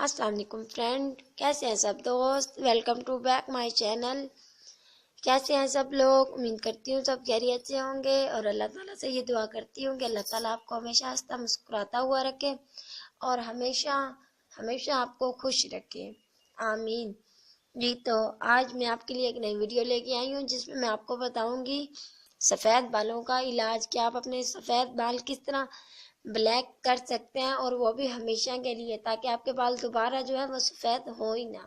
अस्सलाम वालेकुम फ्रेंड, कैसे हैं सब दोस्त। Welcome to back my channel. कैसे हैं सब लोग। उम्मीद करती हूँ सब खैरियत से होंगे और अल्लाह ताला से ये दुआ करती हूँ कि अल्लाह ताला आपको हमेशा हंसता मुस्कुराता हुआ रखे और हमेशा हमेशा आपको खुश रखे, आमीन जी। तो आज मैं आपके लिए एक नई वीडियो लेके आई हूँ जिसमें मैं आपको बताऊंगी सफ़ेद बालों का इलाज, कि आप अपने सफ़ेद बाल किस तरह ब्लैक कर सकते हैं और वो भी हमेशा के लिए, ताकि आपके बाल दोबारा जो है वो सफ़ेद हो ही ना।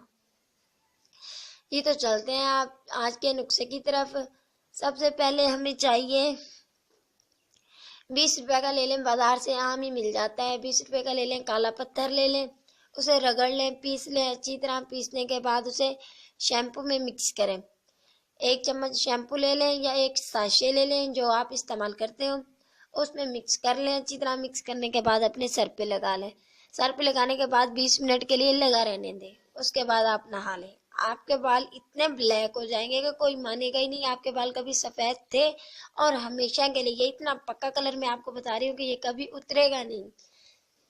ये तो चलते हैं आप आज के नुस्खे की तरफ। सबसे पहले हमें चाहिए 20 रुपए का ले लें, बाजार से आम ही मिल जाता है। 20 रुपए का ले लें, काला पत्थर ले लें, उसे रगड़ लें, पीस लें। अच्छी तरह पीसने के बाद उसे शैम्पू में मिक्स करें। 1 चम्मच शैम्पू ले लें या एक साशे ले लें जो आप इस्तेमाल करते हो, उसमें मिक्स कर लें। अच्छी तरह मिक्स करने के बाद अपने सर पे लगा लें। सर पे लगाने के बाद 20 मिनट के लिए लगा रहने दें। उसके बाद आप नहा लें। आपके बाल इतने ब्लैक हो जाएंगे कि कोई मानेगा ही नहीं आपके बाल कभी सफ़ेद थे, और हमेशा के लिए। ये इतना पक्का कलर मैं आपको बता रही हूँ कि ये कभी उतरेगा नहीं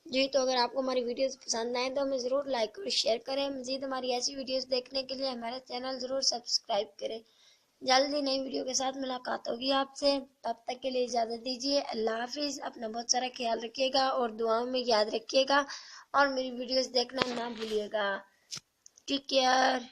जी। तो अगर आपको हमारी वीडियोस पसंद आए तो हमें ज़रूर लाइक और शेयर करें। मज़ीद हमारी ऐसी वीडियोस देखने के लिए हमारा चैनल ज़रूर सब्सक्राइब करें। जल्दी नई वीडियो के साथ मुलाकात होगी आपसे। तब तक के लिए इजाज़त दीजिए। अल्लाह हाफिज़। अपना बहुत सारा ख्याल रखिएगा और दुआओं में याद रखिएगा और मेरी वीडियोस देखना ना भूलिएगा। Take care.